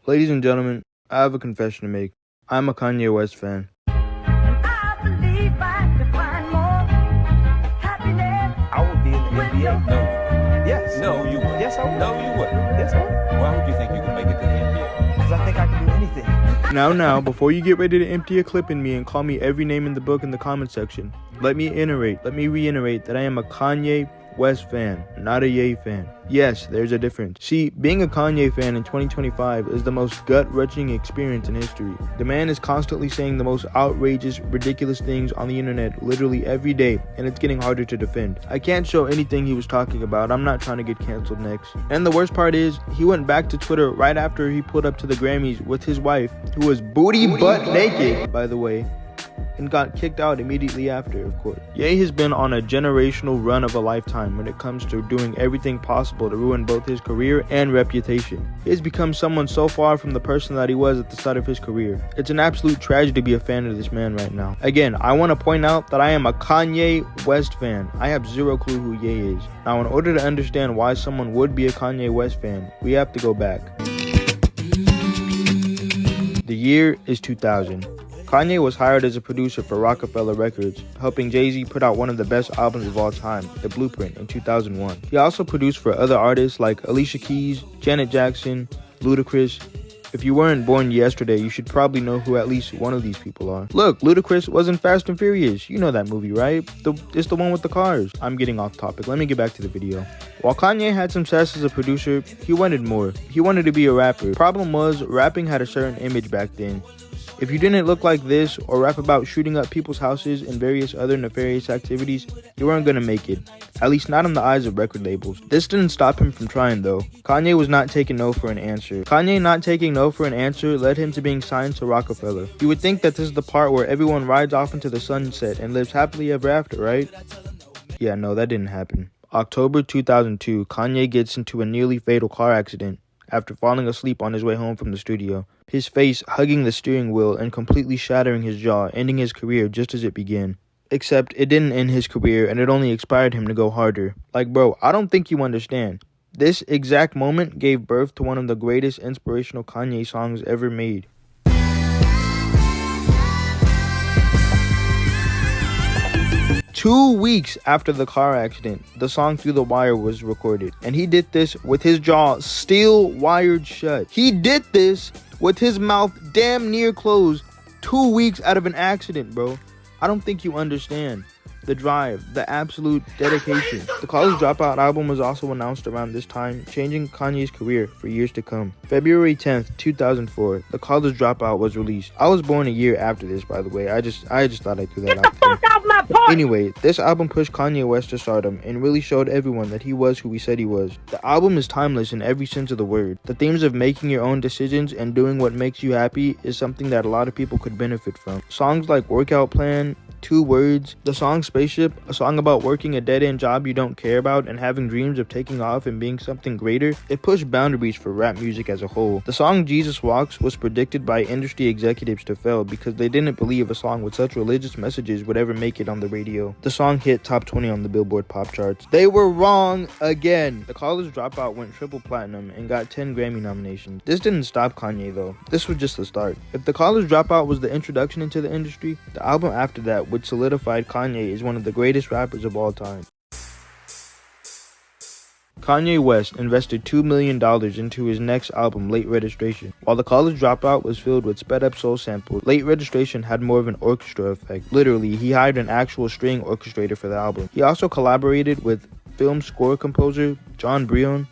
Ladies and gentlemen, I have a confession to make. I'm a Kanye West fan. I believe I could find more happiness. I would be in the NBA. No, you wouldn't. Yes. No, you wouldn't. Yes, I would. No, you wouldn't. Yes, I would. Why would you think you could make it to the NBA? Because I think I can do anything. Now, before you get ready to empty a clip in me and call me every name in the book in the comment section, let me reiterate that I am a Kanye West fan, not a Ye fan. Yes, there's a difference. See, being a Kanye fan in 2025 is the most gut-wrenching experience in history. The man is constantly saying the most outrageous, ridiculous things on the internet literally every day, and it's getting harder to defend. I can't show anything he was talking about. I'm not trying to get canceled next. And the worst part is, he went back to Twitter right after he pulled up to the Grammys with his wife, who was booty butt naked, by the way, and got kicked out immediately after, of course. Ye has been on a generational run of a lifetime when it comes to doing everything possible to ruin both his career and reputation. He has become someone so far from the person that he was at the start of his career. It's an absolute tragedy to be a fan of this man right now. Again, I want to point out that I am a Kanye West fan. I have zero clue who Ye is. Now, in order to understand why someone would be a Kanye West fan, we have to go back. The year is 2000. Kanye was hired as a producer for Rockefeller Records, helping Jay-Z put out one of the best albums of all time, The Blueprint, in 2001. He also produced for other artists like Alicia Keys, Janet Jackson, Ludacris. If you weren't born yesterday, you should probably know who at least one of these people are. Look, Ludacris was in Fast and Furious. You know that movie, right? It's the one with the cars. I'm getting off topic. Let me get back to the video. While Kanye had some success as a producer, he wanted more. He wanted to be a rapper. Problem was, rapping had a certain image back then. If you didn't look like this or rap about shooting up people's houses and various other nefarious activities, you weren't gonna make it. At least not in the eyes of record labels. This didn't stop him from trying though. Kanye was not taking no for an answer. Kanye not taking no for an answer led him to being signed to Rockefeller. You would think that this is the part where everyone rides off into the sunset and lives happily ever after, right? Yeah, no, that didn't happen. October 2002, Kanye gets into a nearly fatal car accident after falling asleep on his way home from the studio. His face hugging the steering wheel and completely shattering his jaw, ending his career just as it began. Except it didn't end his career and it only inspired him to go harder. Like bro, I don't think you understand. This exact moment gave birth to one of the greatest inspirational Kanye songs ever made. 2 weeks after the car accident, the song Through the Wire was recorded. And he did this with his jaw still wired shut. He did this with his mouth damn near closed 2 weeks out of an accident, bro. I don't think you understand the drive, the absolute dedication. The College Dropout album was also announced around this time, changing Kanye's career for years to come. February 10th, 2004, The College Dropout was released. I was born a year after this, by the way. I just thought I'd do that. Get the fuck out my part! Anyway, this album pushed Kanye West to stardom and really showed everyone that he was who he said he was. The album is timeless in every sense of the word. The themes of making your own decisions and doing what makes you happy is something that a lot of people could benefit from. Songs like Workout Plan, 2 Words, the song Spaceship, a song about working a dead-end job you don't care about and having dreams of taking off and being something greater, it pushed boundaries for rap music as a whole. The song Jesus Walks was predicted by industry executives to fail because they didn't believe a song with such religious messages would ever make it on the radio. The song hit top 20 on the Billboard pop charts. They were wrong again. The College Dropout went triple platinum and got 10 Grammy nominations. This didn't stop Kanye though. This was just the start. If The College Dropout was the introduction into the industry, the album after that which solidified Kanye as one of the greatest rappers of all time. Kanye West invested $2 million into his next album, Late Registration. While The College Dropout was filled with sped-up soul samples, Late Registration had more of an orchestra effect. Literally, he hired an actual string orchestrator for the album. He also collaborated with film score composer John Brion.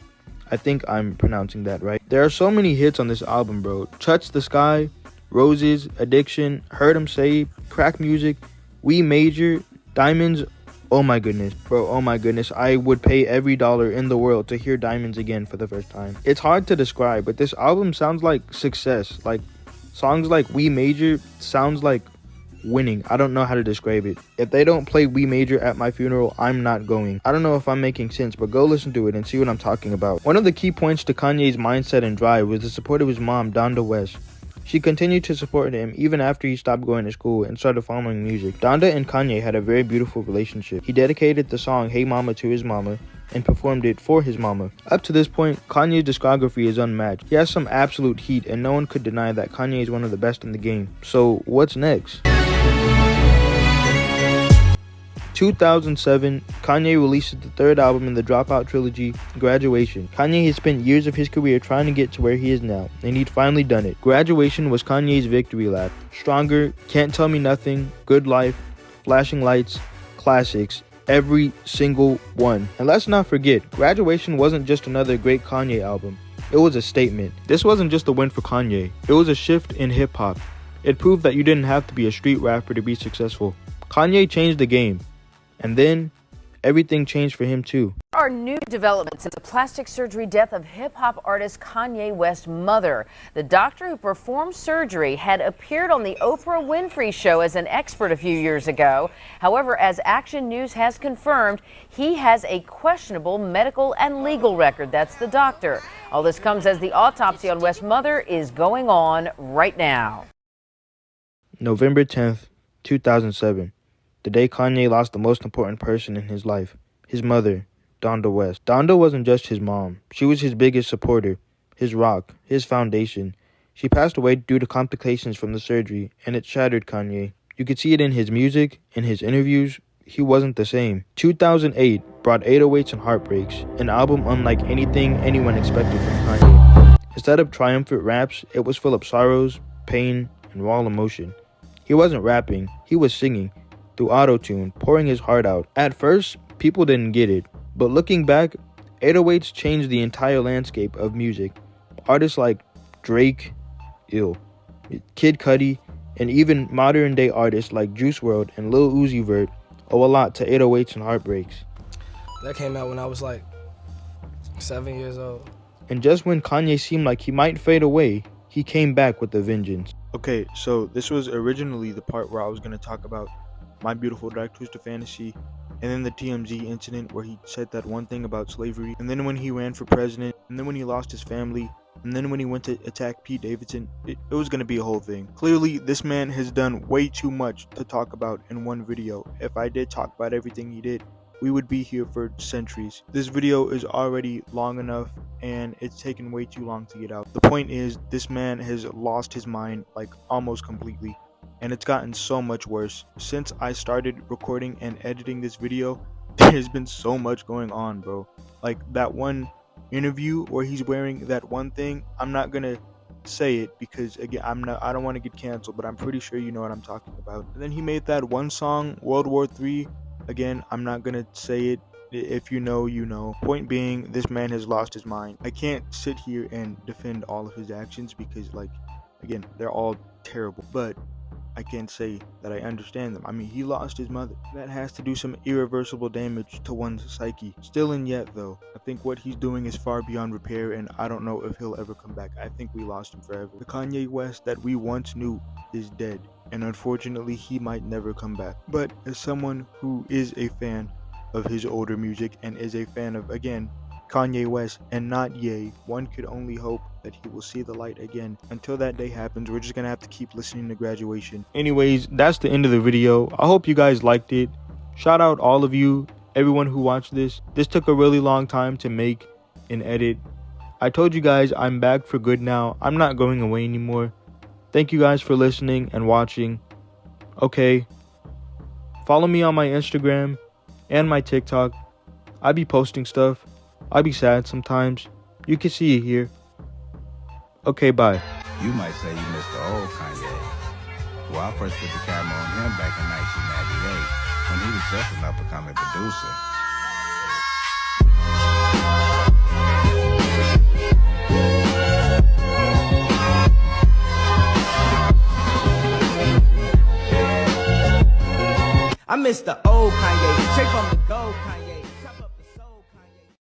I think I'm pronouncing that right. There are so many hits on this album, bro. Touch the Sky, Roses, Addiction, Heard 'Em Say, Crack Music, We Major, Diamonds. Oh my goodness, bro, oh my goodness. I would pay every dollar in the world to hear Diamonds again for the first time. It's hard to describe, but this album sounds like success. Like, songs like We Major sounds like winning. I don't know how to describe it. If they don't play We Major at my funeral, I'm not going. I don't know if I'm making sense, but go listen to it and see what I'm talking about. One of the key points to Kanye's mindset and drive was the support of his mom, Donda West. She continued to support him even after he stopped going to school and started following music. Donda and Kanye had a very beautiful relationship. He dedicated the song Hey Mama to his mama, and performed it for his mama. Up to this point, Kanye's discography is unmatched. He has some absolute heat, and no one could deny that Kanye is one of the best in the game. So what's next? 2007, Kanye releases the third album in the Dropout trilogy, Graduation. Kanye has spent years of his career trying to get to where he is now, and he'd finally done it. Graduation was Kanye's victory lap. Stronger, Can't Tell Me Nothing, Good Life, Flashing Lights, classics, every single one. And let's not forget, Graduation wasn't just another great Kanye album. It was a statement. This wasn't just a win for Kanye. It was a shift in hip-hop. It proved that you didn't have to be a street rapper to be successful. Kanye changed the game. And then, everything changed for him too. There are new developments in the plastic surgery death of hip-hop artist Kanye West's mother. The doctor who performed surgery had appeared on the Oprah Winfrey Show as an expert a few years ago. However, as Action News has confirmed, he has a questionable medical and legal record. That's the doctor. All this comes as the autopsy on West's mother is going on right now. November 10th, 2007. The day Kanye lost the most important person in his life, his mother, Donda West. Donda wasn't just his mom. She was his biggest supporter, his rock, his foundation. She passed away due to complications from the surgery, and it shattered Kanye. You could see it in his music, in his interviews. He wasn't the same. 2008 brought 808s and Heartbreaks, an album unlike anything anyone expected from Kanye. Instead of triumphant raps, it was full of sorrows, pain, and raw emotion. He wasn't rapping, he was singing through auto-tune, pouring his heart out. At first, people didn't get it, but looking back, 808s changed the entire landscape of music. Artists like Drake, Kid Cudi, and even modern-day artists like Juice WRLD and Lil Uzi Vert owe a lot to 808s and Heartbreaks. That came out when I was like 7 years old. And just when Kanye seemed like he might fade away, he came back with a vengeance. Okay, so this was originally the part where I was going to talk about My Beautiful Dark Twisted Fantasy, and then the TMZ incident where he said that one thing about slavery, and then when he ran for president, and then when he lost his family, and then when he went to attack Pete Davidson. It was going to be a whole thing. Clearly, this man has done way too much to talk about in one video. If I did talk about everything he did, we would be here for centuries. This video is already long enough, and it's taken way too long to get out. The point is, this man has lost his mind like almost completely. And it's gotten so much worse. Since I started recording and editing this video, there's been so much going on, bro. Like that one interview where he's wearing that one thing, I'm not gonna say it because again, I don't want to get canceled, but I'm pretty sure you know what I'm talking about. And then he made that one song, World War III. Again, I'm not gonna say it. If you know, you know. Point being, this man has lost his mind. I can't sit here and defend all of his actions because, like, again, they're all terrible. But I can't say that I understand them. I mean, he lost his mother. That has to do some irreversible damage to one's psyche. Still in yet, though, I think what he's doing is far beyond repair, and I don't know if he'll ever come back. I think we lost him forever. The Kanye West that we once knew is dead, and unfortunately, he might never come back. But as someone who is a fan of his older music and is a fan of, again, Kanye West and not Ye, one could only hope that he will see the light again. Until that day happens, we're just gonna have to keep listening to Graduation. Anyways, that's the end of the video. I hope you guys liked it. Shout out all of you, everyone who watched this. This took a really long time to make and edit. I told you guys I'm back for good now. I'm not going away anymore. Thank you guys for listening and watching. Okay, follow me on my Instagram and my TikTok. I be posting stuff. I be sad sometimes. You can see it here. Okay, bye. You might say you missed the old Kanye. Well, I first put the camera on him back in 1998 when he was just an up-and-coming producer. I miss the old Kanye, straight from the gold Kanye.